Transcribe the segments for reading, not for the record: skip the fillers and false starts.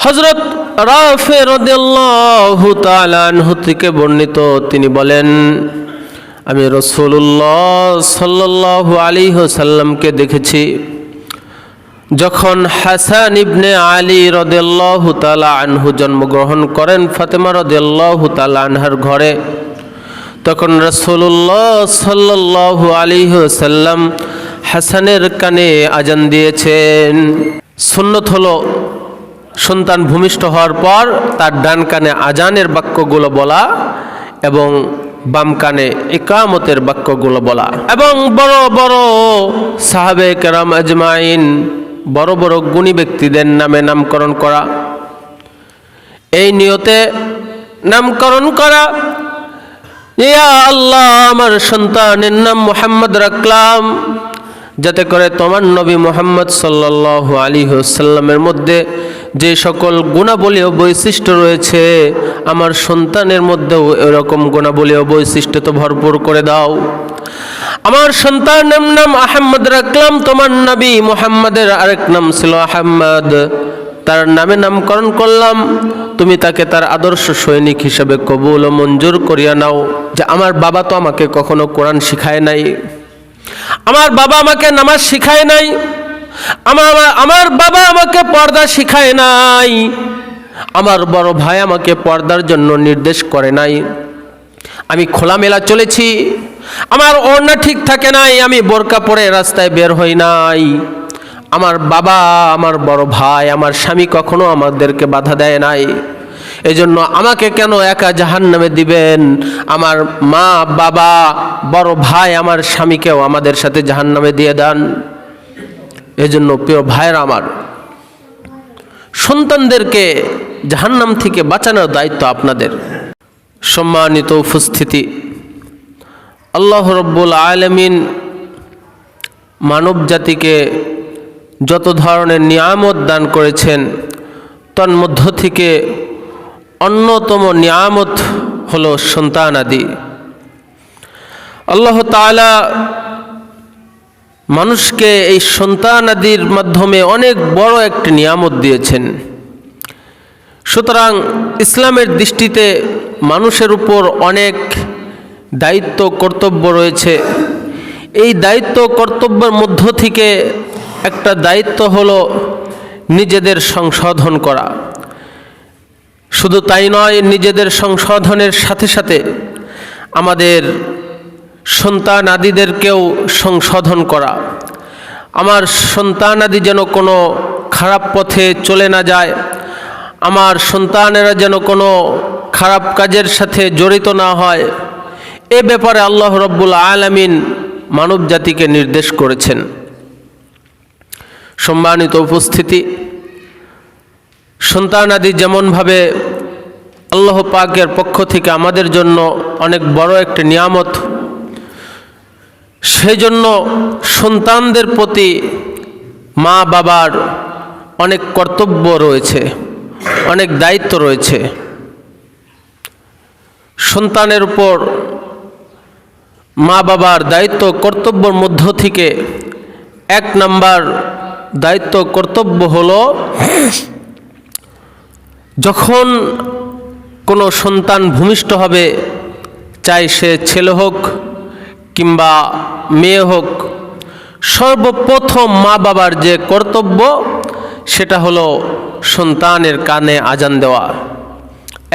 হযরত রাফি রাদিয়াল্লাহু তাআলা আনহু থেকে বর্ণিত, তিনি বলেন, আমি রাসূলুল্লাহ সাল্লাল্লাহু আলাইহি ওয়াসাল্লামকে দেখেছি যখন হাসান ইবনে আলী রাদিয়াল্লাহু তাআলা আনহু জন্মগ্রহণ করেন ফাতেমা রাদিয়াল্লাহু তাআলা আনহার ঘরে। তখন রাসূলুল্লাহ সাল্লাল্লাহু আলাইহি ওয়াসাল্লাম হাসানের কানে আজান দিয়েছেন। সুন্নত হলো সন্তান ভূমিষ্ঠ হওয়ার পর তার ডান কানে আজানের বাক্যগুলো বলা এবং বাম কানে ইকামতের বাক্যগুলো বলা, এবং বড় বড় সাহাবে কেরাম আজমাইন, বড় বড় গুণী ব্যক্তিদের নামে নামকরণ করা। এই নিয়তে নামকরণ করা, ইয়া আল্লাহ, আমার সন্তানের নাম মুহাম্মদ রাখলাম যাতে করে তোমার নবী মুহাম্মদ সাল্লাল্লাহু আলাইহি ওয়াসাল্লামের মধ্যে যে সকল গুণাবলী ও বৈশিষ্ট্য রয়েছে আমার সন্তানের মধ্যেও এরকম গুণাবলী ও বৈশিষ্ট্য তো ভরপুর করে দাও। আমার সন্তানের নাম আহমদ রাখলাম, তোমার নবী মুহাম্মাদের আরেক নাম ছিল আহমদ, তার নামে নামকরণ করলাম, তুমি তাকে তার আদর্শ সৈনিক হিসেবে কবুল ও মঞ্জুর করিয়া নাও। যে আমার বাবা তো আমাকে কখনো কোরআন শিখায় নাই, আমার বাবা আমাকে নামাজ শিখায় নাই, আমার বাবা আমাকে পর্দা শিখায় নাই, আমার বড় ভাই আমাকে পর্দার জন্য নির্দেশ করে নাই, আমি খোলামেলা চলেছি, আমার ওড়না ঠিক থাকে নাই, আমি বোরকা পরে রাস্তায় বের হই নাই, আমার বাবা, আমার বড় ভাই, আমার স্বামী কখনো আমাদেরকে বাধা দেয় নাই, এজন্য আমাকে কেন একা জাহান্নামে দিবেন? আমার মা, বাবা, বড় ভাই, আমার স্বামীকেও আমাদের সাথে জাহান্নামে দিয়ে দেন। এজন্য প্রিয় ভাইরা আমার, সন্তানদেরকে জাহান্নাম থেকে বাঁচানোর দায়িত্ব আপনাদের। সম্মানিত উপস্থিতি, আল্লাহ রাব্বুল আলামিন মানব জাতিকে যত ধরনের নিয়ামত দান করেছেন তন্মধ্য থেকে অন্যতম নিয়ামত হলো সন্তানাদি। আল্লাহ তাআলা মানুষকে এই সন্তানাদির মাধ্যমে অনেক বড় একটি নিয়ামত দিয়েছেন। সুতরাং ইসলামের দৃষ্টিতে মানুষের উপর অনেক দায়িত্ব কর্তব্য রয়েছে। এই দায়িত্ব কর্তব্যের মধ্য থেকে একটা দায়িত্ব হলো নিজেদের সংশোধন করা। শুধু তাই নয়, নিজেদের সংশোধনের সাথে সাথে আমাদের সন্তানাদিদেরকেও সংশোধন করা। আমার সন্তানাদি যেন কোনো খারাপ পথে চলে না যায়, আমার সন্তানেরা যেন কোনো খারাপ কাজের সাথে জড়িত না হয়, এ ব্যাপারে আল্লাহ রাব্বুল আলামিন মানব জাতিকে নির্দেশ করেছেন। সম্মানিত উপস্থিতি, সন্তানাদি যেমনভাবে আল্লাহ পাকের পক্ষ থেকে আমাদের জন্য অনেক বড় একটি নিয়ামত, সেই জন্য সন্তানদের প্রতি মা বাবার অনেক কর্তব্য রয়েছে, অনেক দায়িত্ব রয়েছে। সন্তানের উপর মা বাবার দায়িত্ব কর্তব্যের মধ্য থেকে এক নাম্বার দায়িত্ব কর্তব্য হলো, যখন কোনো সন্তান ভূমিষ্ঠ হবে, চাই সে ছেলে হোক কিংবা মেয়ে হোক, সর্বপ্রথম মা বাবার যে কর্তব্য সেটা হলো সন্তানের কানে আজান দেওয়া।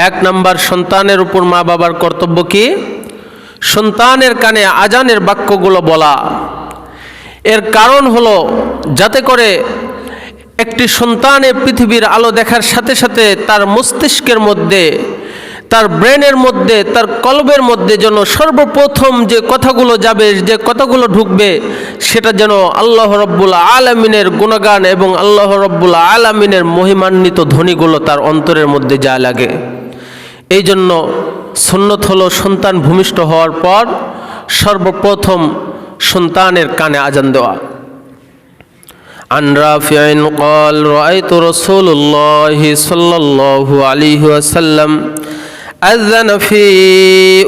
এক নাম্বার সন্তানের উপর মা বাবার কর্তব্য কি? সন্তানের কানে আজানের বাক্যগুলো বলা। এর কারণ হলো যাতে করে একটি সন্তানের পৃথিবীর আলো দেখার সাথে সাথে তার মস্তিষ্কের মধ্যে, তার ব্রেনের মধ্যে, তার কলবের মধ্যে যেন সর্বপ্রথম যে কথাগুলো যাবে, যে কথাগুলো ঢুকবে, সেটা যেন আল্লাহ রাব্বুল আলামিনের গুণগান এবং আল্লাহ রাব্বুল আলামিনের মহিমান্বিত ধ্বনিগুলো তার অন্তরের মধ্যে যা লাগে। এই জন্য সুন্নত হলো সন্তান ভূমিষ্ঠ হওয়ার পর সর্বপ্রথম সন্তানের কানে আজান দেওয়া। عن رافع قال رأيت رسول الله صلى الله عليه وسلم أذن في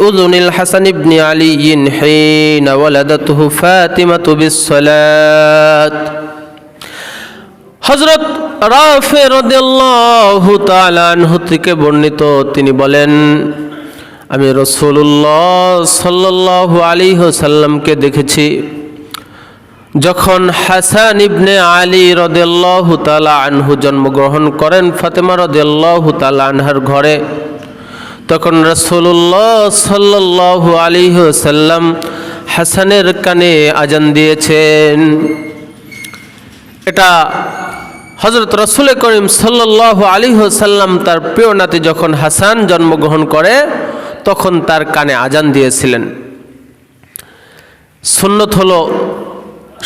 أذن الحسن بن علي حين ولدته فاطمة بالصلاة। হযরত রাফি রাদিয়াল্লাহু তাআলা আনহু থেকে বর্ণিত, তিনি বলেন, আমি রাসূলুল্লাহ সাল্লাল্লাহু আলাইহি ওয়াসাল্লামকে দেখেছি যখন হাসান ইবনে আলী রাদিয়াল্লাহু তাআলা আনহু জন্মগ্রহণ করেন ফাতেমা রাদিয়াল্লাহু তাআলা আনহার ঘরে, তখন রাসূলুল্লাহ সাল্লাল্লাহু আলাইহি ওয়াসাল্লাম হাসানের কানে আজান দিয়েছেন। এটা হযরত রাসূল করিম সাল্লাল্লাহু আলাইহি ওয়াসাল্লাম তার প্রিয় নাতি যখন হাসান জন্মগ্রহণ করে তখন তার কানে আজান দিয়েছিলেন। সুন্নত হলো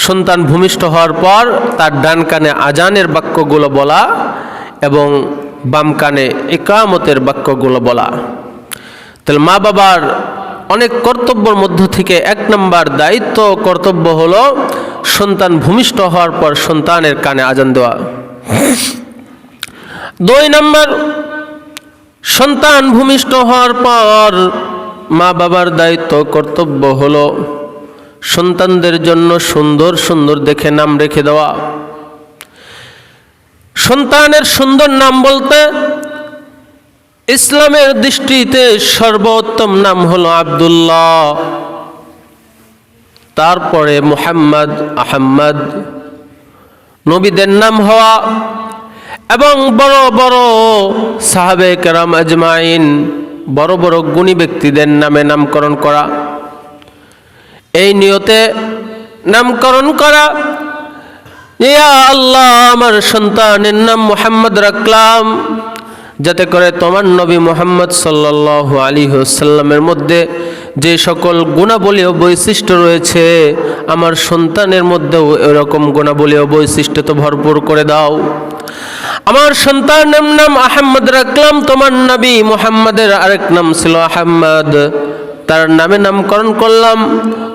সন্তান ভূমিষ্ঠ হওয়ার পর তার ডান কানে আজানের বাক্যগুলো বলা এবং বাম কানে ইকামতের বাক্যগুলো বলা। তাহলে মা বাবার অনেক কর্তব্যের মধ্য থেকে এক নম্বর দায়িত্ব কর্তব্য হলো সন্তান ভূমিষ্ঠ হওয়ার পর সন্তানের কানে আজান দেওয়া। 2 নম্বর, সন্তান ভূমিষ্ঠ হওয়ার পর মা বাবার দায়িত্ব কর্তব্য হলো সন্তানদের জন্য সুন্দর সুন্দর দেখে নাম রেখে দেওয়া। সন্তানের সুন্দর নাম বলতে ইসলামের দৃষ্টিতে সর্বোত্তম নাম হলো আব্দুল্লাহ, তারপরে মুহাম্মদ, আহমদ, নবীদের নাম হওয়া এবং বড় বড় সাহাবে কেরাম আজমাইন, বড় বড় গুণী ব্যক্তিদের নামে নামকরণ করা। এই নিয়তে নামকরণ করা, ইয়া আল্লাহ আমার সন্তানের নাম মুহাম্মদ রাখলাম যাতে করে তোমার নবী মুহাম্মদ সাল্লাল্লাহু আলাইহি ওয়াসাল্লামের মধ্যে যে সকল গুণাবলী ও বৈশিষ্ট্য রয়েছে আমার সন্তানের মধ্যেও এরকম গুণাবলী ও বৈশিষ্ট্য তো ভরপুর করে দাও। আমার সন্তানের নাম আহমদ রাখলাম, তোমার নবী মুহাম্মাদের আরেক নাম ছিল আহমদ, তার নামে নামকরণ করলাম,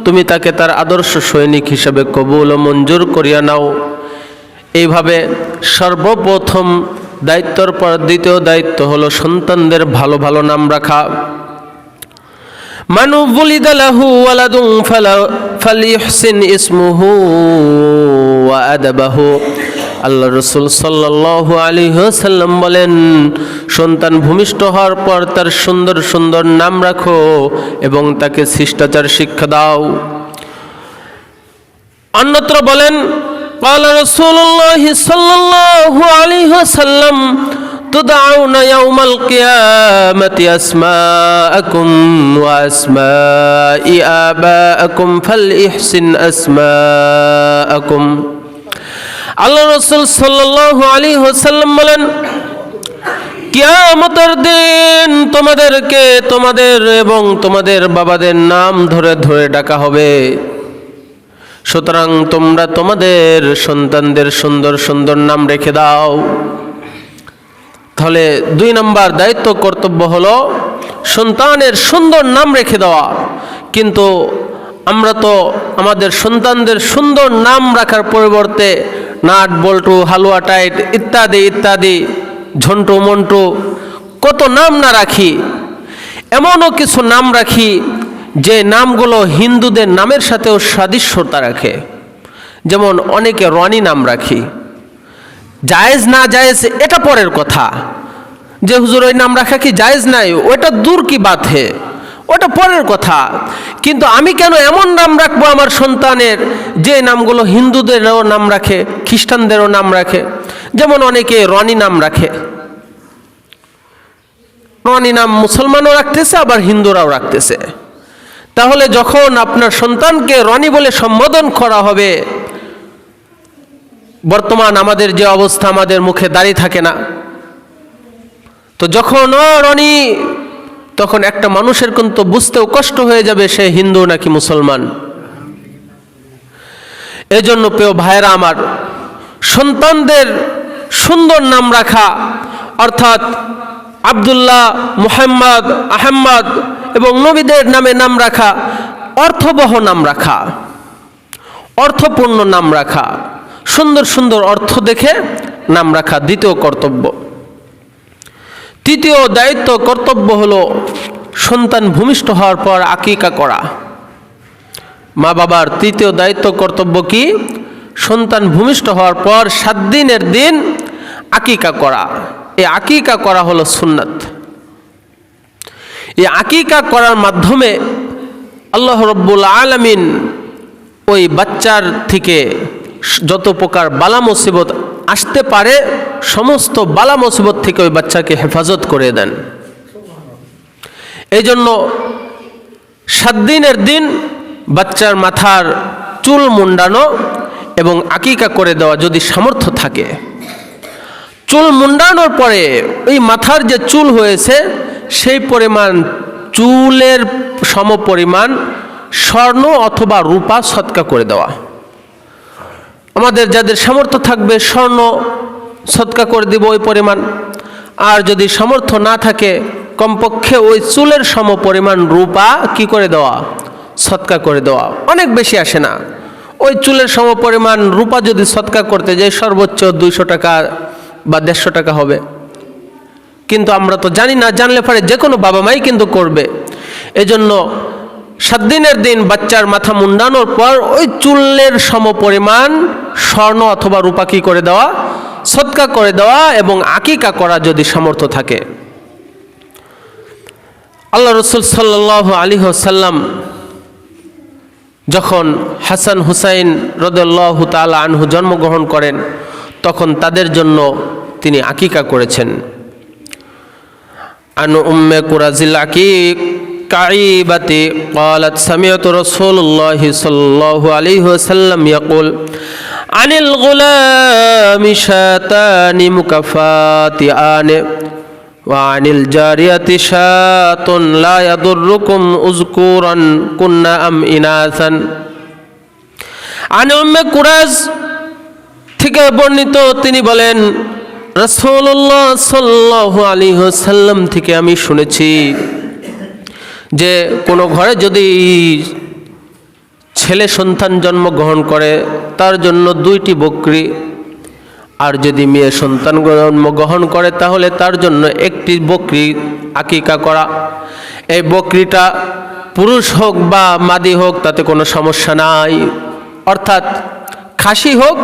তুমি তাকে তার আদর্শ সৈনিক হিসেবে কবুল ও মঞ্জুর করিয়া নাও। এইভাবে সর্বপ্রথম দায়িত্বর পর দ্বিতীয় দায়িত্ব হলো সন্তানদের ভালো ভালো নাম রাখা। মানু বুলিদা লাহু ওয়ালাদুন ফালিহসিন ইসমুহু ওয়া আদাবাহু। আল্লাহ রাসূল সাল্লাল্লাহু আলাইহি ওয়াসাল্লাম বলেন, সন্তান ভূমিষ্ঠ হওয়ার পর তার সুন্দর সুন্দর নাম রাখো এবং তাকে শিষ্টাচার শিক্ষা দাও। অন্যত্র বলেন, قال رسول الله صلى الله عليه وسلم تدعون يوم القيامة أسماءكم وأسماء آبائكم فليحسن أسماءكم। আল্লাহ রাসূল সাল্লাল্লাহু আলাইহি ওয়াসাল্লাম বলেন, কিয়ামতের দিন তোমাদেরকে তোমাদের এবং তোমাদের বাবাদের নাম ধরে ধরে ডাকা হবে, সুতরাং তোমরা তোমাদের সন্তানদের সুন্দর সুন্দর নাম রেখে দাও। তাহলে 2 নম্বর দায়িত্ব কর্তব্য হলো সন্তানের সুন্দর নাম রেখে দেওয়া। কিন্তু আমরা তো আমাদের সন্তানদের সুন্দর নাম রাখার পরিবর্তে নাট বল্টু, হালুয়া টাইট ইত্যাদি ইত্যাদি, ঝন্টু মন্টু কত নাম না রাখি। এমনও কিছু নাম রাখি যে নামগুলো হিন্দুদের নামের সাথেও সাদৃশ্যতা রাখে। যেমন অনেকে রনি নাম রাখি, জায়েজ না জায়েজ এটা পরের কথা, যে হুজুর ওই নাম রাখা কি জায়েজ নাই, ওটা দূর কি বাত হে, ওটা পরের কথা। কিন্তু আমি কেন এমন নাম রাখবো আমার সন্তানের যে নামগুলো হিন্দুদেরও নাম রাখে, খ্রিস্টানদেরও নাম রাখে। যেমন অনেকে রনি নাম রাখে, রনি নাম মুসলমানও রাখতেছে আবার হিন্দুরাও রাখতেছে। তাহলে যখন আপনার সন্তানকে রনি বলে সম্বোধন করা হবে, বর্তমান আমাদের যে অবস্থা, আমাদের মুখে দাড়ি থাকে না, তো যখন ও রনি, তখন একটা মানুষের কিন্তু বুঝতেও কষ্ট হয়ে যাবে সে হিন্দু নাকি মুসলমান। এজন্য প্রিয় ভাইরা আমার, সন্তানদের সুন্দর নাম রাখা অর্থাৎ আব্দুল্লাহ, মুহাম্মদ, আহমদ এবং নবীদের নামে নাম রাখা, অর্থবহ নাম রাখা, অর্থপূর্ণ নাম রাখা, সুন্দর সুন্দর অর্থ দেখে নাম রাখা দ্বিতীয় কর্তব্য। তৃতীয় দায়িত্ব কর্তব্য হলো সন্তান ভূমিষ্ঠ হওয়ার পর আকিকা করা। মা বাবার তৃতীয় দায়িত্ব কর্তব্য কি? সন্তান ভূমিষ্ঠ হওয়ার পর 7 দিনের দিন আকিকা করা। এই আকিকা করা হলো সুন্নাত। এই আকিকা করার মাধ্যমে আল্লাহ রাব্বুল আলামিন ওই বাচ্চার থেকে যত প্রকার বালা মুসিবত আসতে পারে সমস্ত বালা মুসিবত থেকে ওই বাচ্চাকে হেফাজত করে দেন। এই জন্য 7 দিনের দিন বাচ্চার মাথার চুল মুন্ডানো এবং আকিকা করে দেওয়া যদি সামর্থ্য থাকে। চুল মুন্ডানোর পরে ওই মাথার যে চুল হয়েছে সেই পরিমাণ চুলের সমপরিমাণ স্বর্ণ অথবা রূপা সদকা করে দেওয়া। আমাদের যাদের সামর্থ্য থাকবে স্বর্ণ সদকা করে দিব ওই পরিমাণ, আর যদি সামর্থ্য না থাকে কমপক্ষে ওই চুলের সমপরিমাণ রূপা কি করে দেওয়া, সদকা করে দেওয়া। অনেক বেশি আসে না, ওই চুলের সমপরিমাণ রূপা যদি সদকা করতে যাই সর্বোচ্চ 200 টাকা বা 150 টাকা হবে। কিন্তু আমরা তো জানি না, জানলে পরে যে কোনো বাবা মাই কিন্তু করবে। এজন্য 7 দিনের দিন বাচ্চার মাথা মুন্ডানোর পর ওই চুলের সমপরিমাণ স্বর্ণ অথবা রূপা কি করে দেওয়া, সদকা করে দেওয়া এবং আকিকা করা যদি সামর্থ্য থাকে। আল্লাহ রাসূল সাল্লাল্লাহু আলাইহি ওয়াসাল্লাম যখন হাসান হুসাইন রাদিয়াল্লাহু তাআলা আনহু জন্মগ্রহণ করেন তখন তাদের জন্য তিনি আকিকা করেছেন। আন উম্মে কুরাজিল আকিক কাইবাতি ক্বালাত সামি'তু রাসূলুল্লাহি সাল্লাল্লাহু আলাইহি ওয়াসাল্লাম ইয়াকুল আনিল গুলামি শাতানি মুকাফাতিআনি ওয়া আনিল জারিয়াতি শাতুন লা ইয়াদুররুকুম উযকুরান কুন্না আম ইনাসান। আন উম্মে কুরাজ থেকে বর্ণিত, তিনি বলেন রাসূলুল্লাহ সাল্লাল্লাহু আলাইহি ওয়াসাল্লাম থেকে আমি শুনেছি যে কোনো ঘরে যদি ছেলে সন্তান জন্মগ্রহণ করে তার জন্য 2টি বকরি, আর যদি মেয়ে সন্তান জন্মগ্রহণ করে তাহলে তার জন্য 1টি বকরি আকিকা করা। এই বকরিটা পুরুষ হোক বা মাদি হোক তাতে কোনো সমস্যা নাই, অর্থাৎ খাসি হোক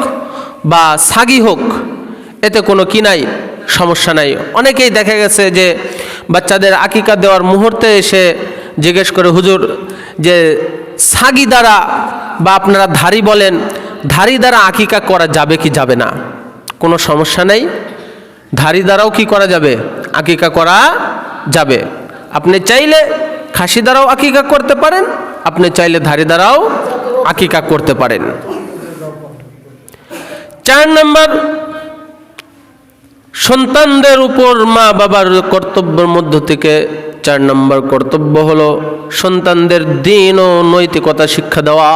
বা ছাগি হোক এতে কোনো কি নাই, সমস্যা নাই। অনেকেই দেখা গেছে যে বাচ্চাদের আকিকা দেওয়ার মুহূর্তে এসে জিজ্ঞেস করে, হুজুর যে ছাগি দ্বারা বা আপনারা ধাড়ি বলেন, ধাড়ি দ্বারা আকিকা করা যাবে কি যাবে না? কোনো সমস্যা নেই, ধাড়ি দ্বারাও কি করা যাবে, আকিকা করা যাবে। আপনি চাইলে খাসি দ্বারাও আকিকা করতে পারেন, আপনি চাইলে ধাড়ি দ্বারাও আকিকা করতে পারেন। 4 নম্বর, সন্তানদের উপর মা বাবার কর্তব্যের মধ্য থেকে 4 নম্বর কর্তব্য হলো সন্তানদের দ্বীন ও নৈতিকতা শিক্ষা দেওয়া।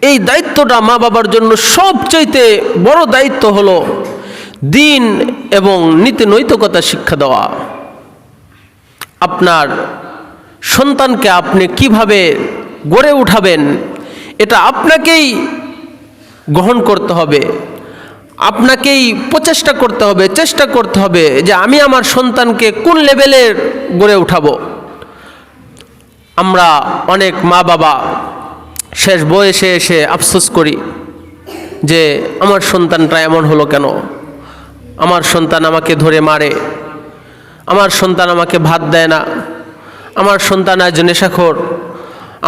এই দায়িত্বটা মা বাবার জন্য সবচাইতে বড় দায়িত্ব হলো দ্বীন এবং নীতি নৈতিকতা শিক্ষা দেওয়া। আপনার সন্তানকে আপনি কিভাবে গড়ে উঠাবেন এটা আপনাকেই গ্রহণ করতে হবে, আপনাকেই প্রচেষ্টা করতে হবে, চেষ্টা করতে হবে যে আমি আমার সন্তানকে কোন লেভেলের গড়ে উঠাবো। আমরা অনেক মা বাবা শেষ বয়সে এসে আফসোস করি যে আমার সন্তানটা এমন হলো কেন, আমার সন্তান আমাকে ধরে মারে, আমার সন্তান আমাকে ভাত দেয় না, আমার সন্তান আজ নেশাখোর,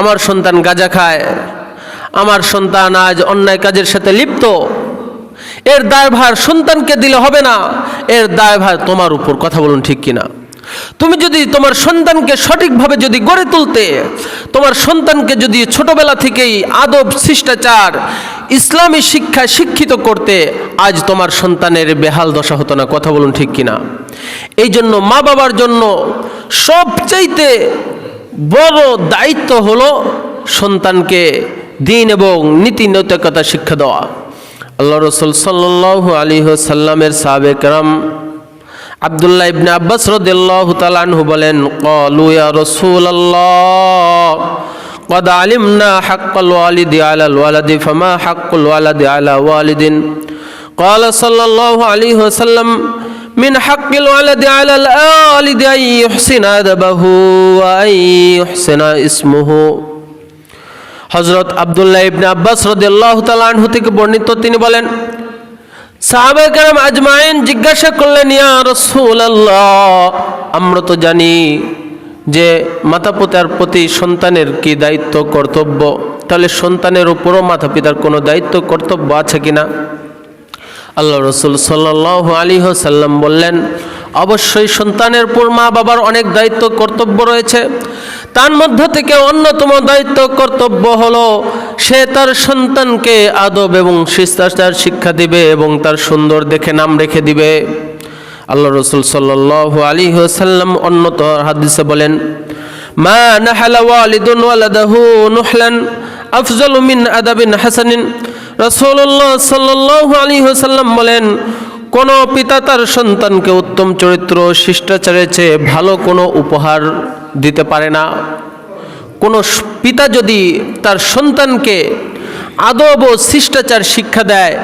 আমার সন্তান গাঁজা খায়, আমার সন্তান আজ অন্যায় কাজের সাথে লিপ্ত। এর দায়ভার সন্তানকে দিলে হবে না, এর দায়ভার তোমার উপর। কথা বলুন ঠিক কিনা? তুমি যদি তোমার সন্তানকে সঠিকভাবে যদি গড়ে তুলতে, তোমার সন্তানকে যদি ছোটবেলা থেকেই আদব, শিষ্টাচার, ইসলামী শিক্ষায় শিক্ষিত করতে, আজ তোমার সন্তানের বেহাল দশা হতো না। কথা বলুন ঠিক কিনা? এই জন্য মা বাবার জন্য সবচাইতে বড় দায়িত্ব হলো সন্তানকে দ্বীন এবং নীতি নৈতিকতা শিক্ষা দেওয়া। আল্লাহ রাসূল সাল্লাল্লাহু আলাইহি ওয়াসাল্লামের সাহাবে কেরাম আব্দুল্লাহ ইবনে আব্বাস রাদিয়াল্লাহু তাআলা আনহু বলেন, ক্বালু ইয়া রাসূলাল্লাহ ক্বাদ আলিমনা হাক্কাল ওয়ালিদি আলাল ওয়ালাদি ফামা হাক্কুল ওয়ালাদি আলা ওয়ালিদিন। ক্বালা সাল্লাল্লাহু আলাইহি ওয়াসাল্লাম, মিন হাক্কিল ওয়ালাদি আলাল ওয়ালিদি আন ইহসিনা আদাবাহু ওয়া আন ইহসিনা ইসমুহু। হযরত আব্দুল্লাহ ইবনে আব্বাস রাদিয়াল্লাহু তাআলা আনহু থেকে বর্ণিত, তিনি বলেন, সাহাবায়ে কেরাম আজমাইন জিজ্ঞাসা করলেন, ইয়া রাসূলুল্লাহ, আমরা তো জানি যে মাতা পিতার প্রতি সন্তানের কি দায়িত্ব কর্তব্য, তাহলে সন্তানের উপরও মাতা পিতার কোনো দায়িত্ব কর্তব্য আছে কিনা? আল্লাহ রাসূল সাল্লাল্লাহু আলাইহি ওয়াসাল্লাম বললেন, অবশ্যই সন্তানের উপর মা বাবার অনেক দায়িত্ব কর্তব্য রয়েছে। তার মধ্য থেকে অন্যতম দায়িত্ব কর্তব্য হলো সে তার সন্তানকে আদব এবং শিষ্টাচার শিক্ষা দিবে এবং তার সুন্দর দেখে নাম রেখে দিবে। আল্লাহ রাসূল সাল্লাল্লাহু আলাইহি ওয়াসাল্লাম অন্যত হাদিসে বলেন, মা নাহালা ওয়ালিদুন ওয়ালাদাহু নুহলান আফজালু মিন আদাবিন হাসানিন। রাসূলুল্লাহ সাল্লাল্লাহু আলাইহি ওয়াসাল্লাম বলেন, কোনো পিতা তার সন্তানকে উত্তম চরিত্র শিষ্টাচারের চেয়ে ভালো কোনো উপহার দিতে পারে না। কোনো পিতা যদি তার সন্তানকে আদব ও শিষ্টাচার শিক্ষা দেয়,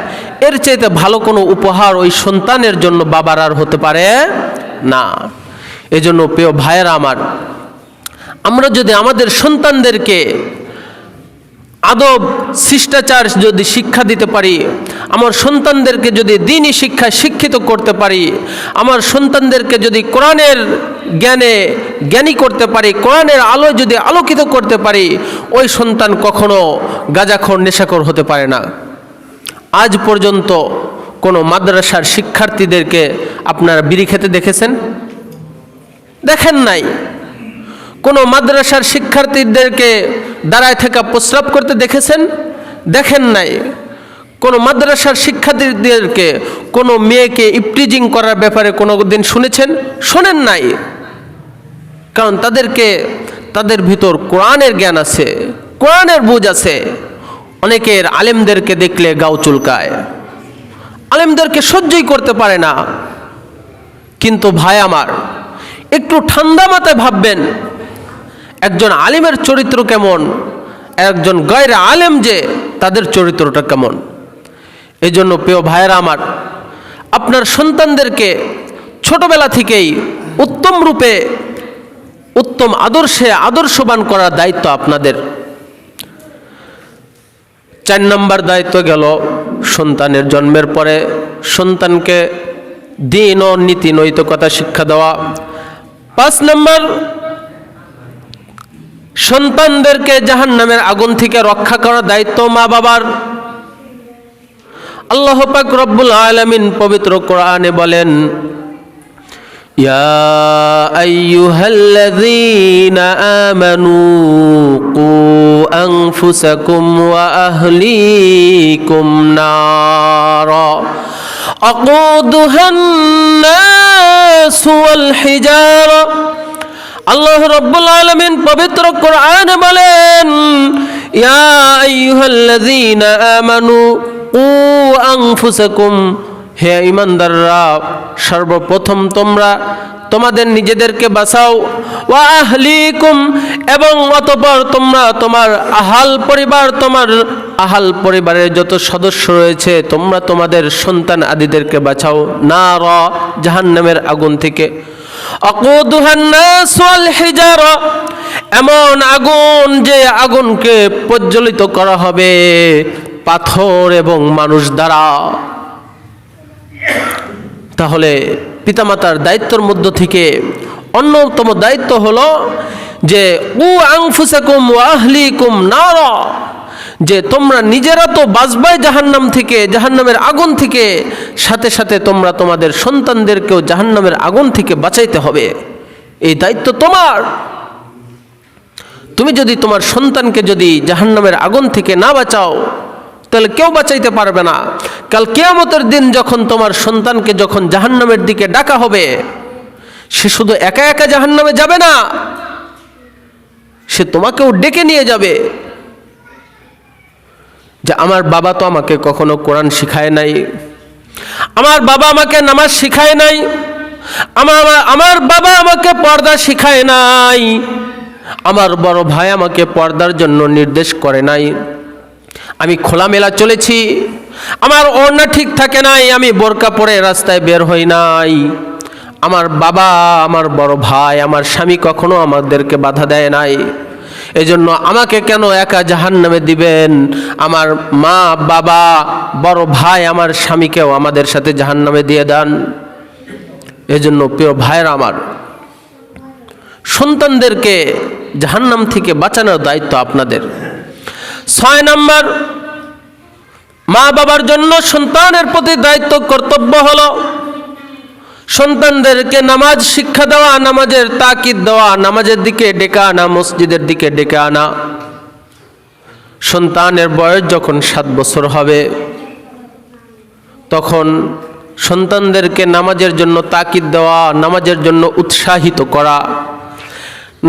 এর চাইতে ভালো কোনো উপহার ওই সন্তানের জন্য বাবার আর হতে পারে না। এজন্য প্রিয় ভাইয়েরা আমার, আমরা যদি আমাদের সন্তানদেরকে আদব শিষ্টাচার যদি শিক্ষা দিতে পারি, আমার সন্তানদেরকে যদি দ্বীনি শিক্ষায় শিক্ষিত করতে পারি, আমার সন্তানদেরকে যদি কোরআনের জ্ঞানী করতে পারি, কোরআনের আলোয় যদি আলোকিত করতে পারি, ওই সন্তান কখনো গাঁজাখোর নেশাখোর হতে পারে না। আজ পর্যন্ত কোনো মাদ্রাসার শিক্ষার্থীদেরকে আপনারা বিড়ি খেতে দেখেছেন? দেখেন নাই। কোনো মাদ্রাসার শিক্ষার্থীদেরকে দাঁড়ায় থাকা প্রস্রাব করতে দেখেছেন? দেখেন নাই। কোনো মাদ্রাসার শিক্ষার্থীদেরকে কোনো মেয়েকে ইপটিজিং করার ব্যাপারে কোনো দিন শুনেছেন? শোনেন নাই। কারণ তাদের ভিতর কোরআনের জ্ঞান আছে, কোরআনের বুঝ আছে। অনেকের আলেমদেরকে দেখলে গাও চুলকায়, আলেমদেরকে সহ্যই করতে পারে না। কিন্তু ভাই আমার, একটু ঠান্ডা মাথায় ভাববেন, একজন আলিমের চরিত্র কেমন, একজন গায়রে আলেম যে তাদের চরিত্রটা কেমন। এই জন্য প্রিয় ভাইয়েরা আমার, আপনার সন্তানদেরকে ছোটবেলা থেকেই উত্তম রূপে উত্তম আদর্শে আদর্শবান করার দায়িত্ব আপনাদের। 4 নম্বর দায়িত্ব গেল সন্তানের জন্মের পরে সন্তানকে দ্বীন ও নীতি নৈতিকতা শিক্ষা দেওয়া। 5 নম্বর, সন্তানদেরকে জাহান্নামের আগুন থেকে রক্ষা করার দায়িত্ব মা বাবার। আল্লাহ পাক রব্বুল আলামিন পবিত্র কোরআনে বলেন, ইয়া আইয়ুহাল্লাযীনা আমানু কু আনফুসাকুম ওয়া আহলিকুম নারা আকুদুহান নাস ওয়াল হিজারা। আল্লাহ রাব্বুল আলামিন পবিত্র কোরআনে বলেন, ইয়া আইয়ুহাল্লাযীনা আমানু কু আনফুসাকুম, হে ঈমানদাররা, সর্বপ্রথম তোমরা তোমাদের নিজেদেরকে বাঁচাও, ওয়া আহলিকুম, এবং অতঃপর তোমরা তোমার আহাল পরিবারের যত সদস্য রয়েছে তোমরা তোমাদের সন্তান আদিদেরকে বাঁচাও, নারা, জাহান্নামের আগুন থেকে। আকুদুহান নাস ওয়াল হিজারা, এমন আগুন যে আগুনকে প্রজ্বলিত করা হবে পাথর এবং মানুষ দ্বারা। তাহলে পিতামাতার দায়িত্বের মধ্য থেকে অন্যতম দায়িত্ব হলো যে কু আনফুসাকুম ওয়া আহলিকুম নারা, যে তোমরা নিজেরা তো বাঁচবাই জাহান্নাম থেকে, জাহান্নামের আগুন থেকে, সাথে সাথে তোমরা তোমাদের সন্তানদেরকেও জাহান্নামের আগুন থেকে বাঁচাইতে হবে। এই দায়িত্ব তোমার। তুমি যদি তোমার সন্তানকে যদি জাহান্নামের আগুন থেকে না বাঁচাও, তাহলে কেউ বাঁচাইতে পারবে না। কাল কিয়ামতের দিন যখন তোমার সন্তানকে যখন জাহান্নামের দিকে ডাকা হবে, সে শুধু একা একা জাহান্নামে যাবে না, সে তোমাকেও ডেকে নিয়ে যাবে যে আমার বাবা তো আমাকে কখনো কোরআন শিখায় নাই, আমার বাবা আমাকে নামাজ শিখায় নাই, আমার বাবা আমাকে পর্দা শিখায় নাই, আমার বড় ভাই আমাকে পর্দার জন্য নির্দেশ করে নাই, আমি খোলামেলা চলেছি, আমার ওড়না ঠিক থাকে নাই, আমি বোরকা পরে রাস্তায় বের হই নাই, আমার বাবা, আমার বড় ভাই, আমার স্বামী কখনো আমাদেরকে বাধা দেয় নাই। এজন্য আমাকে কেন একা জাহান্নামে দিবেন? আমার মা বাবা বড় ভাই আমার স্বামীকেও আমাদের সাথে জাহান্নামে দিয়ে দেন। এজন্য প্রিয় ভাইরা আমার, সন্তানদেরকে জাহান্নাম থেকে বাঁচানোর দায়িত্ব আপনাদের। 6 নাম্বার, মা বাবার জন্য সন্তানের প্রতি দায়িত্ব কর্তব্য হলো সন্তানদেরকে নামাজ শিক্ষা দেওয়া, নামাজের তাকিদ দেওয়া, নামাজের দিকে ডেকে আনা, মসজিদের দিকে ডেকে আনা। সন্তানের বয়স যখন 7 বছর হবে তখন সন্তানদেরকে নামাজের জন্য তাকিদ দেওয়া, নামাজের জন্য উৎসাহিত করা,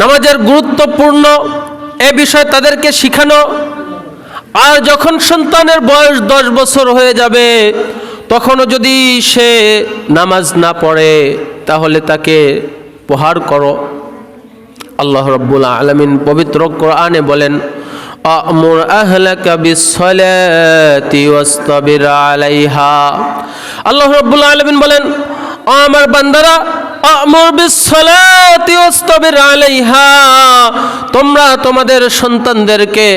নামাজের গুরুত্বপূর্ণ এ বিষয় তাদেরকে শিখানো। আর যখন সন্তানের বয়স 10 বছর হয়ে যাবে তখনও যদি সে নামাজ না পড়ে তাহলে তাকে প্রহার করো। আল্লাহ রাব্বুল আলামিন পবিত্র কোরআনে বলেন, আমুর আহলাকা বিসসালাতি ওয়াসতাবির আলাইহা। আল্লাহ রাব্বুল আলামিন বলেন, আমার বান্দারা, আমুর বিসসালাতি ওয়াসতাবির আলাইহা, তোমরা তোমাদের সন্তানদেরকে,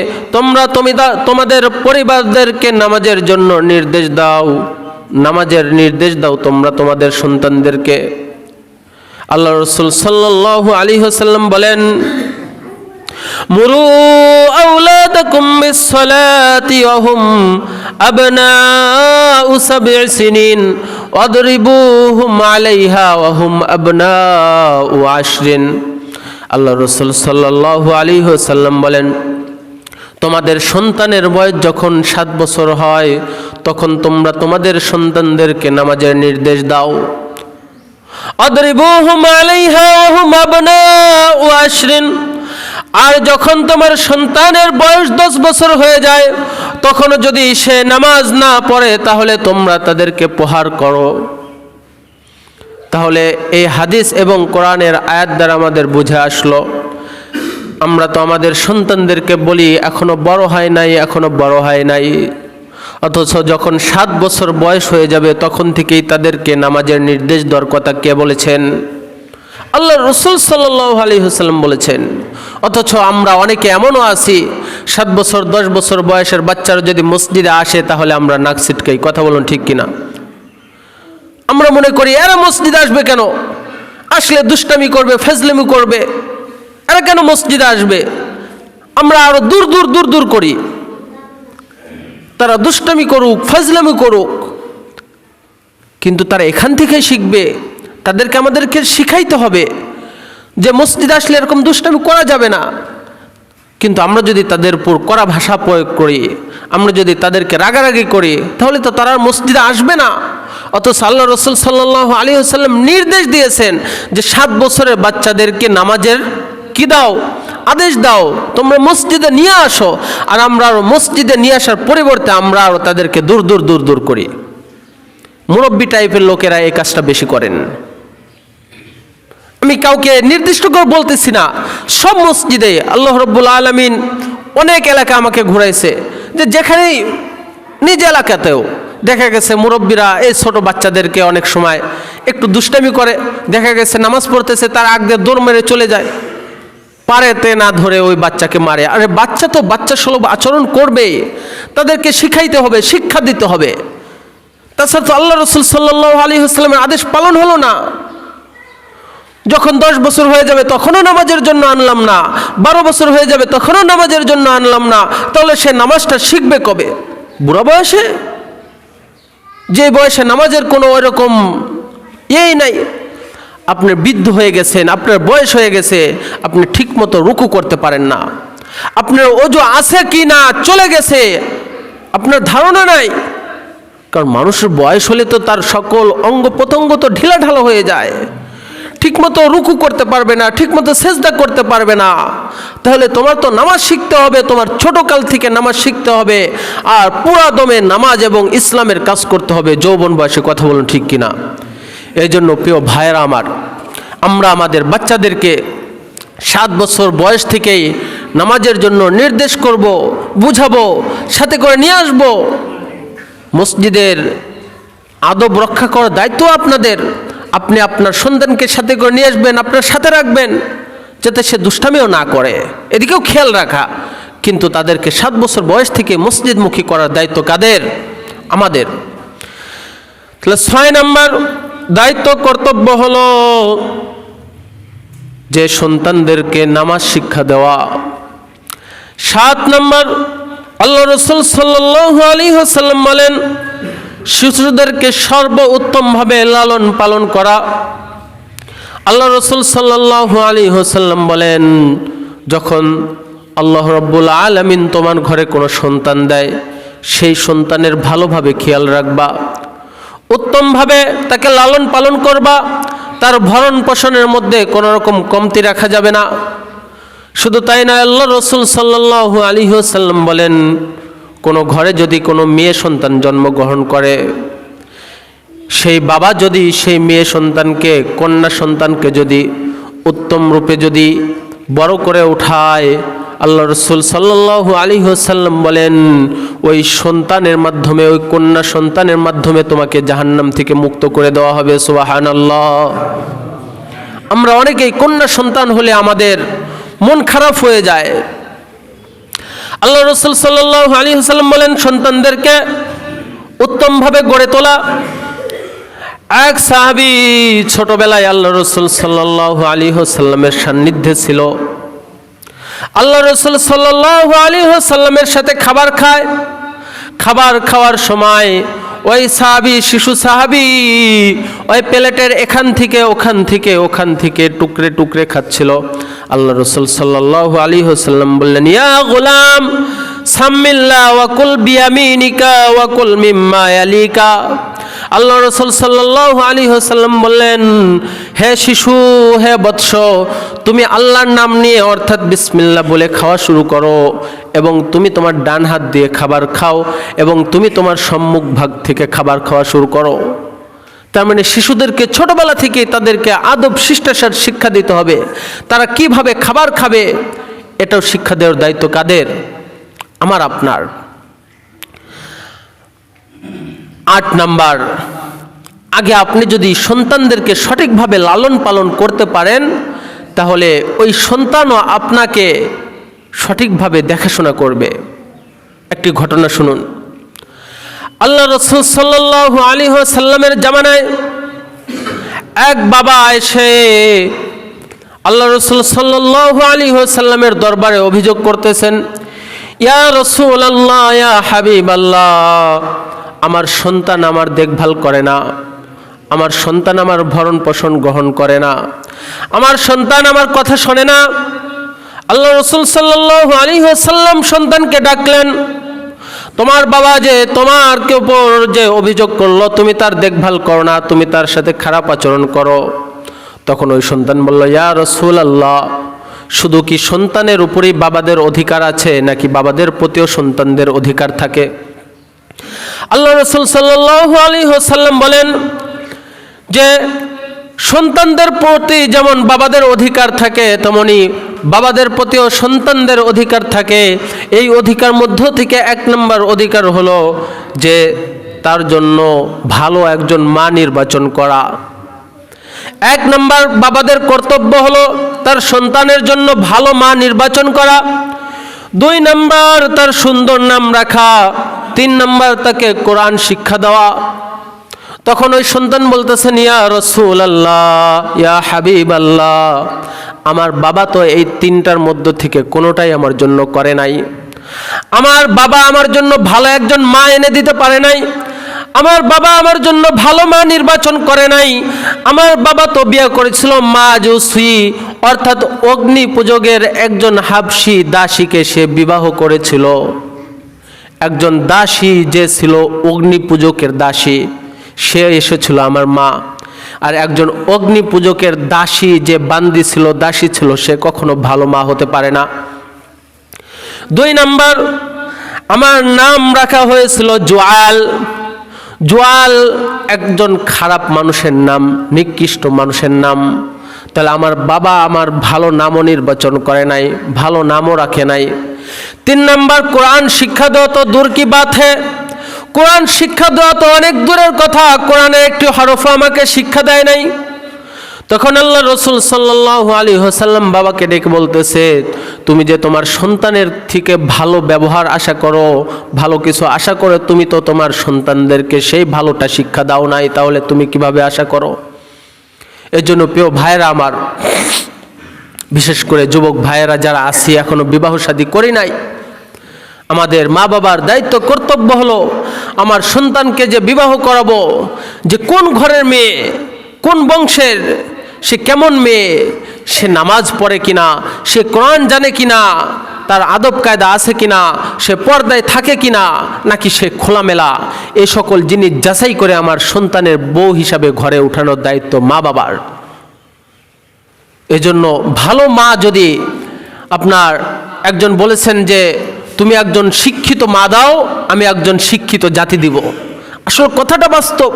তোমাদের পরিবারদেরকে নামাজের জন্য নির্দেশ দাও, নামাজের নির্দেশ দাও তোমরা তোমাদের সন্তানদেরকে। আল্লাহ রাসূল সাল্লাল্লাহু আলাইহি ওয়াসাল্লাম বলেন, মুরু আওলাদাকুম বিসসালাতি ওয়া হুম আবনাউ 7 সিনিন ওয়াদরিবুহুম আলাইহা ওয়া হুম আবনাউ 10। আল্লাহ রাসূল সাল্লাল্লাহু আলাইহি ওয়াসাল্লাম বলেন, তোমাদের সন্তানের বয়স যখন 7 বছর হয় তখন তোমরা তোমাদের সন্তানদেরকে নামাজের নির্দেশ দাও। আদরিবুহুম আলাইহা ওয়া হুম আবনাউ 10। আর যখন তোমার সন্তানের বয়স 10 বছর হয়ে যায় তখনও যদি সে নামাজ না পড়ে তাহলে তোমরা তাদেরকে প্রহার করো। তাহলে এই হাদিস এবং কোরআনের আয়াত দ্বারা আমাদের বুঝে আসলো, আমরা তো আমাদের সন্তানদেরকে বলি এখনো বড় হয় নাই, এখনো বড় হয় নাই, অথচ যখন 7 বছর বয়স হয়ে যাবে তখন থেকেই তাদেরকে নামাজের নির্দেশ দেওয়ার কথা কে বলেছেন? আল্লাহ রাসূল সাল্লাল্লাহু আলাইহি ওয়াসাল্লাম বলেছেন। অথচ আমরা অনেকে এমনও আছি 7 বছর 10 বছর বয়সের বাচ্চারা যদি মসজিদে আসে তাহলে আমরা নাক ছিটকাই। কথা বলুন ঠিক কিনা? আমরা মনে করি এরা মসজিদে আসবে কেন? আসলে দুষ্টামি করবে, ফাজলামি করবে, এরা কেন মসজিদে আসবে? আমরা আরো দূর দূর দূর দূর করি, তারা দুষ্টামি করুক, ফাজলামি করুক, কিন্তু তারা এখান থেকে শিখবে। তাদেরকে আমাদেরকে শিখাইতে হবে যে মসজিদে আসলে এরকম দুষ্টামি করা যাবে না। কিন্তু আমরা যদি তাদের উপর কড়া ভাষা প্রয়োগ করি, আমরা যদি তাদেরকে রাগারাগি করি তাহলে তো তারা মসজিদে আসবে না। অথচ আল্লাহ রাসূল সাল্লাল্লাহু আলাইহি ওয়াসাল্লাম নির্দেশ দিয়েছেন যে 7 বছরের বাচ্চাদেরকে নামাজের কি দাও, আদেশ দাও, তোমরা মসজিদে নিয়ে আসো। আর আমরা মসজিদে নিয়ে আসার পরিবর্তে আমরা আরো তাদেরকে দূর দূর দূর দূর করি। মুরব্বী টাইপের লোকেরা এই কাজটা বেশি করেন। আমি কাউকে নির্দিষ্ট করে বলতেছি না, সব মসজিদে আল্লাহ রাব্বুল আলামিন অনেক এলাকা আমাকে ঘুরাইছে, যে যেখানেই নিজ এলাকাতেও দেখা গেছে মুরব্বীরা এই ছোট বাচ্চাদেরকে অনেক সময় একটু দুষ্টামি করে, দেখা গেছে নামাজ পড়তেছে তার আগ দিয়ে দৌড় মেরে চলে যায়, পারেতে না ধরে ওই বাচ্চাকে মারে। আরে বাচ্চা তো বাচ্চা সুলভ আচরণ করবে, তাদেরকে শিখাইতে হবে, শিক্ষা দিতে হবে। তাছাড়া তো আল্লাহ রাসূল সাল্লাল্লাহু আলাইহি ওয়াসাল্লামের আদেশ পালন হলো না। যখন 10 বছর হয়ে যাবে তখনও নামাজের জন্য আনলাম না, 12 বছর হয়ে যাবে তখনও নামাজের জন্য আনলাম না, তাহলে সে নামাজটা শিখবে কবে? বুড়া বয়সে, যে বয়সে নামাজের কোনো ওইরকম ইয়েই নাই। আপনি বৃদ্ধ হয়ে গেছেন, আপনার বয়স হয়ে গেছে, আপনি ঠিক মতো রুকু করতে পারেন না, আপনার ওযু আছে কি না চলে গেছে আপনার ধারণা নাই। কারণ মানুষের বয়স হলে তো তার সকল অঙ্গ প্রত্যঙ্গ তো ঢিলাঢালা হয়ে যায়, ঠিকমতো রুকু করতে পারবে না, ঠিকমতো সেজদা করতে পারবে না। তাহলে তোমার তো নামাজ শিখতে হবে, তোমার ছোটকাল থেকে নামাজ শিখতে হবে, আর পুরা দমে নামাজ এবং ইসলামের কাজ করতে হবে যৌবন বয়সে। কথা বলুন ঠিক কিনা? এই জন্য প্রিয় ভাইয়েরা আমার, আমরা আমাদের বাচ্চাদেরকে 7 বছর বয়স থেকেই নামাজের জন্য নির্দেশ করব, বুঝাবো, সাথে করে নিয়ে আসব। মসজিদের আদব রক্ষা করার দায়িত্ব আপনাদের। আপনি আপনার সন্তানকে সাথে করে নিয়ে আসবেন, আপনার সাথে রাখবেন, যাতে সে দুষ্টামিও না করে, এদিকেও খেয়াল রাখা। কিন্তু তাদেরকে 7 বছর বয়স থেকে মসজিদমুখী করার দায়িত্ব কাদের? আমাদের। তাহলে 6 নম্বর দায়িত্ব কর্তব্য হলো যে সন্তানদেরকে নামাজ শিক্ষা দেওয়া। 7 নম্বর, আল্লাহ রাসূল সাল্লাল্লাহু আলাইহি ওয়াসাল্লাম বলেন শিশুদেরকে সর্বোত্তমভাবে লালন পালন করা। আল্লাহ রাসূল সাল্লাল্লাহু আলাইহি ওয়াসাল্লাম বলেন যখন আল্লাহ রাব্বুল আলামিন তোমার ঘরে কোনো সন্তান দেয়, সেই সন্তানের ভালোভাবে খেয়াল রাখবা, উত্তমভাবে তাকে লালন পালন করবা, তার ভরণ পোষণের মধ্যে কোনো রকম কমতি রাখা যাবে না। শুধু তাই নয়, আল্লাহ রাসূল সাল্লাল্লাহু আলাইহি ওয়াসাল্লাম বলেন কোনো ঘরে যদি কোনো মেয়ে সন্তান জন্মগ্রহণ করে, সেই বাবা যদি সেই মেয়ে সন্তানকে, কন্যা সন্তানকে যদি উত্তম রূপে যদি বড় করে উঠায়, আল্লাহ রাসূল সাল্লাল্লাহু আলাইহি ওয়াসাল্লাম বলেন ওই সন্তানের মাধ্যমে, ওই কন্যা সন্তানের মাধ্যমে তোমাকে জাহান্নাম থেকে মুক্ত করে দেওয়া হবে। সুবহানাল্লাহ। আমরা অনেকেই কন্যা সন্তান হলে আমাদের মন খারাপ হয়ে যায়। আল্লাহ রাসূল সাল্লাল্লাহু আলাইহি ওয়াসাল্লাম বলেন সন্তানদেরকে উত্তমভাবে গড়ে তোলা। এক সাহাবী ছোটবেলায় আল্লাহ রাসূল সাল্লাল্লাহু আলাইহি ওয়াসাল্লামের সান্নিধ্যে ছিল। আল্লাহ রাসূল সাল্লাল্লাহু আলাইহি ওয়াসাল্লামের সাথে খাবার খায়। খাবার খাওয়ার সময় ওই সাহাবী, শিশু সাহাবী ওই প্লেটের এখান থেকে ওখান থেকে টুকরে টুকরে খাচ্ছিল। আল্লাহ রাসূল সাল্লাল্লাহু আলাইহি ওয়াসাল্লাম বললেন ইয়া গোলাম সাম্মিল্লাহ ওয়া কুল বিয়ামিনিকা ওয়া কুল মিম্মা ইয়ালিকা। আল্লাহ রাসূল সাল্লাল্লাহু আলাইহি ওয়াসাল্লাম বললেন হে শিশু, হে বৎস, তুমি আল্লাহর নাম নিয়ে অর্থাৎ বিসমিল্লাহ বলে খাওয়া শুরু করো, এবং তুমি তোমার ডান হাত দিয়ে খাবার খাও, এবং তুমি তোমার সম্মুখ ভাগ থেকে খাবার খাওয়া শুরু করো। তার মানে শিশুদেরকে ছোটবেলা থেকে তাদেরকে আদব শিষ্টাচার শিক্ষা দিতে হবে। তারা কিভাবে খাবার খাবে এটাও শিক্ষা দেওয়ার দায়িত্ব কাদের? আমার, আপনার। 8 নাম্বার, আগে আপনি যদি সন্তানদেরকে সঠিকভাবে লালন পালন করতে পারেন, তাহলে ওই সন্তানও আপনাকে সঠিকভাবে দেখাশোনা করবে। একটি ঘটনা শুনুন। আল্লাহ রাসূল সাল্লাল্লাহু আলাইহি ওয়াসাল্লামের জামানায় এক বাবা এসে আল্লাহ রাসূল সাল্লাল্লাহু আলাইহি ওয়াসাল্লামের দরবারে অভিযোগ করতেছেন, ইয়া রাসূলুল্লাহ, ইয়া হাবিবাল্লাহ, আমার সন্তান আমার দেখভাল করে না, আমার সন্তান আমার ভরণ পোষণ গ্রহণ করে না, আমার সন্তান আমার কথা শোনে না। আল্লাহ রাসূল সাল্লাল্লাহু আলাইহি ওয়াসাল্লাম সন্তানকে ডাকলেন, তোমার বাবা যে তোমার উপর যে অভিযোগ করলো, তুমি তার দেখভাল করো না, তুমি তার সাথে খারাপ আচরণ করো। তখন ওই সন্তান বলল, ইয়া রাসূলুল্লাহ, শুধু কি সন্তানের উপরেই বাবাদের অধিকার আছে, নাকি বাবাদের প্রতিও সন্তানদের অধিকার থাকে? আল্লাহ রাসূল সাল্লাল্লাহু আলাইহি ওয়াসাল্লাম বলেন যে সন্তানদের প্রতি যেমন বাবাদের অধিকার থাকে, তেমনি বাবাদের প্রতিও সন্তানদের অধিকার থাকে। এই অধিকার মধ্য থেকে 1 নম্বর অধিকার হলো যে তার জন্য ভালো একজন মা নির্বাচন করা। 1 নম্বর বাবাদের কর্তব্য হলো তার সন্তানের জন্য ভালো মা নির্বাচন করা। 2 নম্বর তার সুন্দর নাম রাখা। 3 নম্বর তাকে কোরআন শিক্ষা দেওয়া। তখন ওই সন্তান বলতেছেন, ইয়া রাসূলুল্লাহ, ইয়া হাবিবাল্লাহ, আমার বাবা তো এই 3টার মধ্য থেকে কোনোটাই আমার জন্য করে নাই। আমার বাবা আমার জন্য ভালো একজন মা এনে দিতে পারে নাই, আমার বাবা আমার জন্য ভালো মা নির্বাচন করে নাই। আমার বাবা তো বিয়ে করেছিল মাজুসি অর্থাৎ অগ্নি পূজকের একজন হাবশি দাসীকে সে বিবাহ করেছিল। একজন দাসী যে ছিল অগ্নি পূজকের দাসী, সে এসেছিল আমার মা। আর একজন অগ্নি পূজকের দাসী যে বান্দি ছিল, দাসী ছিল, সে কখনো ভালো মা হতে পারে না। 2 নম্বর, আমার নাম রাখা হয়েছিল জোয়াল। জোয়াল একজন খারাপ মানুষের নাম, নিকৃষ্ট মানুষের নাম। তাহলে আমার বাবা আমার ভালো নামও নির্বাচন করে নাই, ভালো নামও রাখে নাই। 3 নম্বর, কোরআন শিক্ষা দেওয়া তো দূর কি বাত है, কোরআন শিক্ষা দেওয়া তো অনেক দূরের কথা, কোরআনের একটি হরফ আমাকে শিক্ষা দেয় নাই। তখন আল্লাহ রসুল সাল্লাল্লাহু আলাইহি ওয়াসাল্লাম বাবাকে ডেকে বলতেছে, তুমি যে তোমার সন্তানের থেকে ভালো ব্যবহার আশা করো, ভালো কিছু আশা করো, তুমি তো তোমার সন্তানদেরকে সেই ভালোটা শিক্ষা দাও নাই, তাহলে তুমি কিভাবে আশা করো? এজন্য প্রিয় ভাইয়েরা আমার, বিশেষ করে যুবক ভাইয়েরা যারা আছি এখনো বিবাহ শাদী করি নাই, আমাদের মা বাবার দায়িত্ব কর্তব্য হলো আমার সন্তানকে যে বিবাহ করাবো, যে কোন ঘরের মেয়ে, কোন বংশের, সে কেমন মেয়ে, সে নামাজ পড়ে কিনা, সে কোরআন জানে কিনা, তার আদব কায়দা আছে কিনা, সে পর্দায় থাকে কিনা, নাকি সে খোলামেলা, এই সকল জিনিস যাচাই করে আমার সন্তানের বউ হিসাবে ঘরে উঠানোর দায়িত্ব মা বাবার। এজন্য ভালো মা যদি আপনার, একজন বলেছেন যে তুমি একজন শিক্ষিত মা দাও, আমি একজন শিক্ষিত জাতি দিব। আসলে কথাটা বাস্তব।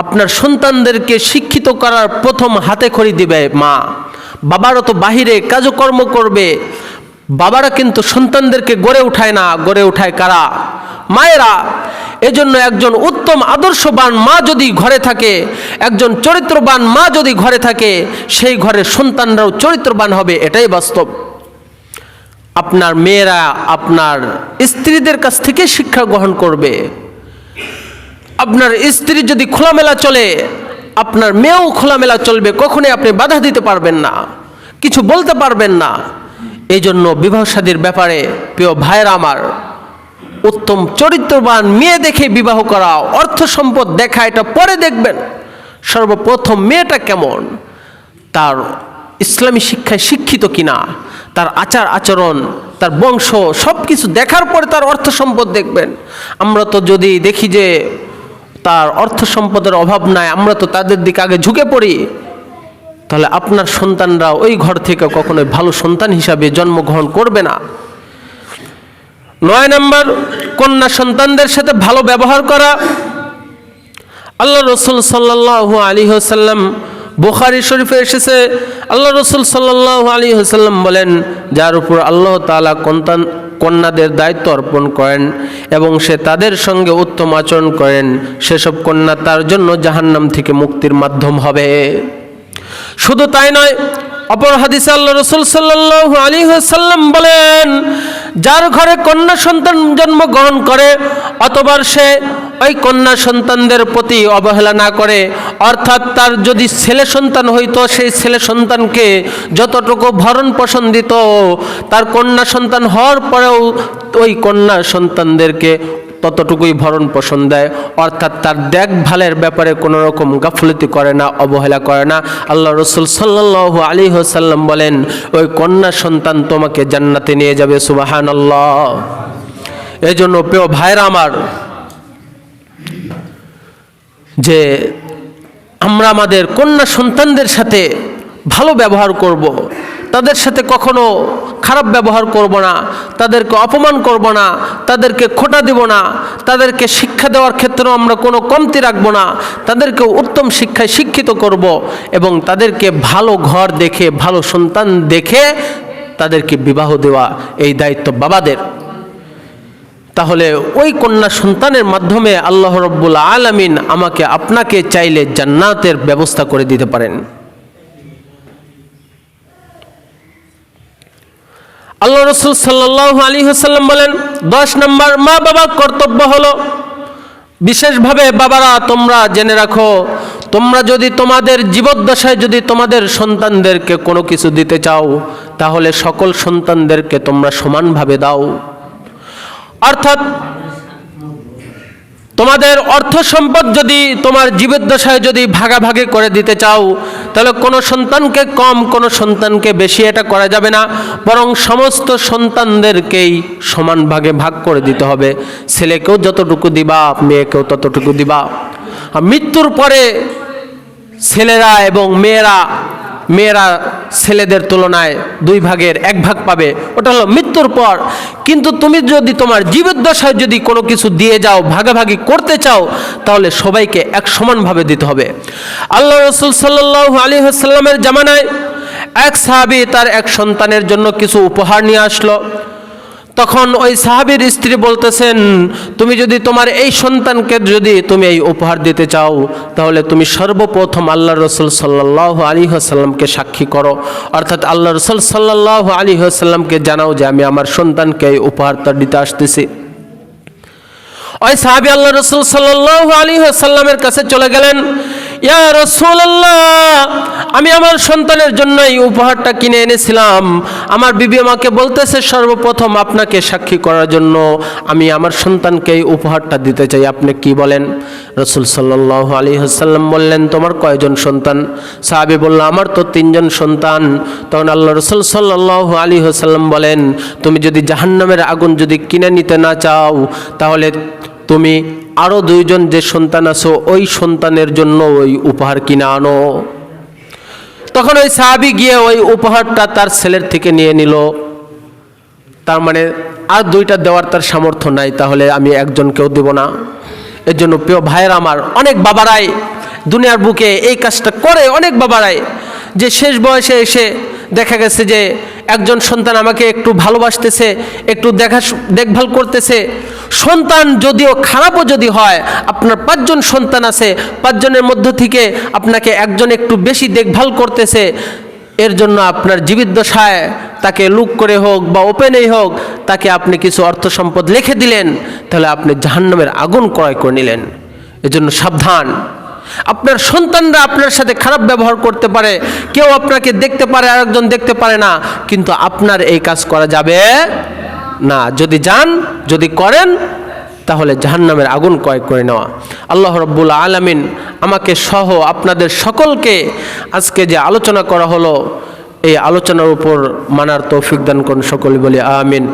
আপনার সন্তানদেরকে শিক্ষিত করার প্রথম হাতে খড়ি দিবে মা। বাবারা তো বাহিরে কাজকর্ম করবে, বাবারা কিন্তু সন্তানদেরকে গড়ে উঠায় না, গড়ে উঠায় কারা? মায়েরা। এজন্য একজন উত্তম আদর্শবান মা যদি ঘরে থাকে, একজন চরিত্রবান মা যদি ঘরে থাকে, সেই ঘরের সন্তানরাও চরিত্রবান হবে, এটাই বাস্তব। আপনার মেয়েরা আপনার স্ত্রীদের কাছ থেকে শিক্ষা গ্রহণ করবে। আপনার স্ত্রী যদি খোলামেলা চলে, আপনার মেয়েও খোলামেলা চলবে, কখনোই আপনি বাধা দিতে পারবেন না, কিছু বলতে পারবেন না। এই জন্য বিবাহ শাদীর ব্যাপারে প্রিয় ভাইয়েরা আমার, উত্তম চরিত্রবান মেয়ে দেখে বিবাহ করা, অর্থ সম্পদ দেখা এটা পরে দেখবেন। সর্বপ্রথম মেয়েটা কেমন, তার ইসলামী শিক্ষায় শিক্ষিত কিনা, তার আচার আচরণ, তার বংশ, সব কিছু দেখার পরে তার অর্থ সম্পদ দেখবেন। আমরা তো যদি দেখি যে তার অর্থ সম্পদের অভাব নাই, আমরা তো তাদের দিকে আগে ঝুঁকে পড়ি, তাহলে আপনার সন্তানরা ওই ঘর থেকে কখনোই ভালো সন্তান হিসাবে জন্মগ্রহণ করবে না। 9 নম্বর, কন্যা সন্তানদের সাথে ভালো ব্যবহার করা। আল্লাহ রসুল সাল্লাল্লাহু আলাইহি ওয়াসাল্লাম, বুখারী শরীফে এসেছে, আল্লাহ রসুল সাল্লাল্লাহু আলাইহি ওয়াসাল্লাম বলেন, যার উপর আল্লাহ তাআলা কন্যাদের দায়িত্ব অর্পণ করেন এবং সে তাদের সঙ্গে উত্তম আচরণ করেন, সেসব কন্যা তার জন্য জাহান্নাম থেকে মুক্তির মাধ্যম হবে। শুধু তাই নয়, অপর হাদিসে আল্লাহ রসুল সাল্লাল্লাহু আলাইহি ওয়াসাল্লাম বলেন, যার ঘরে কন্যা সন্তান জন্মগ্রহণ করে অতবার সে ওই কন্যা সন্তানদের প্রতি অবহেলা না করে, অর্থাৎ তার যদি ছেলে সন্তান হইতো, সেই ছেলে সন্তানকে যতটুকু ভরণ পোষণ দিত, তার কন্যা সন্তান হওয়ার পরেও ওই কন্যা সন্তানদেরকে ততটুকুই ভরণ পোষণ দেয়, অর্থাৎ তার দেখভালের ব্যাপারে কোনো রকম গাফলতি করে না, অবহেলা করে না। আল্লাহ রসুল সাল্লাল্লাহু আলাইহি ওয়াসাল্লাম বলেন, ওই কন্যা সন্তান তোমাকে জান্নাতে নিয়ে যাবে। সুবহানাল্লাহ। এই জন্য প্রিয় ভাইরা আমার, যে আমরা আমাদের কন্যা সন্তানদের সাথে ভালো ব্যবহার করব, তাদের সাথে কখনো খারাপ ব্যবহার করব না, তাদেরকে অপমান করব না, তাদেরকে খোঁটা দেব না, তাদেরকে শিক্ষা দেওয়ার ক্ষেত্রেও আমরা কোনো কমতি রাখবো না, তাদেরকে উত্তম শিক্ষায় শিক্ষিত করব এবং তাদেরকে ভালো ঘর দেখে, ভালো সন্তান দেখে তাদেরকে বিবাহ দেওয়া, এই দায়িত্ব বাবাদের। তাহলে ওই কন্যা সন্তানের মাধ্যমে আল্লাহ রাব্বুল আলামিন আমাকে আপনাকে চাইলে জান্নাতের ব্যবস্থা করে দিতে পারেন। আল্লাহ রসুল সাল্লাল্লাহু আলাইহি ওয়াসাল্লাম বলেন, 10 নম্বর, মা বাবার কর্তব্য হলো, বিশেষভাবে বাবারা তোমরা জেনে রাখো, তোমরা যদি তোমাদের জীবদ্দশায় যদি তোমাদের সন্তানদেরকে কোনো কিছু দিতে চাও, তাহলে সকল সন্তানদেরকে তোমরা সমানভাবে দাও। অর্থাৎ তোমাদের অর্থ সম্পদ যদি তোমার জীবদ্দশায় যদি ভাগাভাগি করে দিতে চাও, তাহলে কোনো সন্তানকে কম, কোনো সন্তানকে বেশি এটা করা যাবে না, বরং সমস্ত সন্তানদেরকেই সমান ভাগে ভাগ করে দিতে হবে। ছেলেকেও যতটুকু দিবা, মেয়েকেও ততটুকু দিবা। আর মৃত্যুর পরে ছেলেরা এবং মেয়েরা ছেলেদের তুলনায় 2 ভাগের 1 ভাগ পাবে, ওটা হলো মৃত্যুর পর। কিন্তু তুমি যদি তোমার জীবদ্দশায় যদি কোনো কিছু দিয়ে যাও, ভাগাভাগি করতে চাও, তাহলে সবাইকে এক সমানভাবে দিতে হবে। আল্লাহ রসুল সাল্লাল্লাহু আলাইহি ওয়াসাল্লামের জামানায় এক সাহাবী তার এক সন্তানের জন্য কিছু উপহার নিয়ে আসলো। তখন ওই সাহাবীর স্ত্রী বলতেছেন, তুমি যদি তোমার এই সন্তানকে যদি তুমি এই উপহার দিতে চাও, তাহলে তুমি সর্বপ্রথম আল্লাহ রসুল সাল্লাল্লাহু আলাইহি ওয়াসাল্লামকে সাক্ষী করো, অর্থাৎ আল্লাহ রসুল সাল্লাল্লাহু আলাইহি ওয়াসাল্লামকে জানাও যে আমি আমার সন্তানকে এই উপহারটা দিতে আসতেছি। ওই সাহাবী আল্লাহ রসুল সাল্লাল্লাহু আলাইহি ওয়াসাল্লামের কাছে চলে গেলেন, ইয়া রাসূলুল্লাহ, আমি আমার সন্তানের জন্য এই উপহারটা কিনে এনেছিলাম, আমার বিবি আমাকে বলতেছে সর্বপ্রথম আপনাকে সাক্ষী করার জন্য আমি আমার সন্তানকে এই উপহারটা দিতে চাই, আপনি কি বলেন? রাসূল সাল্লাল্লাহু আলাইহি ওয়াসাল্লাম বললেন, তোমার কয়জন সন্তান? সাহাবী বলল, আমার তো 3 জন সন্তান। তখন আল্লাহ রাসূল সাল্লাল্লাহু আলাইহি ওয়াসাল্লাম বলেন, তুমি যদি জাহান্নামের আগুন যদি কিনে নিতে না চাও, তাহলে তুমি আরো 2 জন যে সন্তান আছো ওই সন্তানের জন্য ওই উপহার কিনে আনো। তখন ওই সাহাবী গিয়ে ওই উপহারটা তার ছেলের থেকে নিয়ে নিল। তার মানে আর 2টা দেওয়ার তার সামর্থ্য নাই, তাহলে আমি একজনকেও দেব না। এর জন্য প্রিয় ভাইয়ের আমার, অনেক বাবারাই দুনিয়ার বুকে এই কাজটা করে, অনেক বাবারাই যে শেষ বয়সে এসে দেখা গেছে যে একজন সন্তান আমাকে একটু ভালোবাসতেছে, একটু দেখভাল করতেছে। সন্তান যদিও খারাপও যদি হয়, আপনার 5 জন সন্তান আছে, 5 জনের মধ্য থেকে আপনাকে একজন একটু বেশি দেখভাল করতেছে, এর জন্য আপনার জীবিদ্দশায় তাকে লুক করে হোক বা ওপেনেই হোক তাকে আপনি কিছু অর্থ সম্পদ লিখে দিলেন, তাহলে আপনি জাহান্নামের আগুন ক্রয় করে নিলেন। এজন্য সাবধান। আপনার সন্তানরা আপনার সাথে খারাপ ব্যবহার করতে পারে, কেউ আপনাকে দেখতে পারে আরেকজন দেখতে পারে না, কিন্তু আপনার এই কাজ করা যাবে না। যদি যান, যদি করেন, তাহলে জাহান্নামের আগুন ক্রয় করে নেওয়া। আল্লাহ রাব্বুল আলামিন আমাকে সহ আপনাদের সকলকে আজকে যে আলোচনা করা হলো এই আলোচনার উপর মানার তৌফিক দান করুন। সকলে বলি আমিন।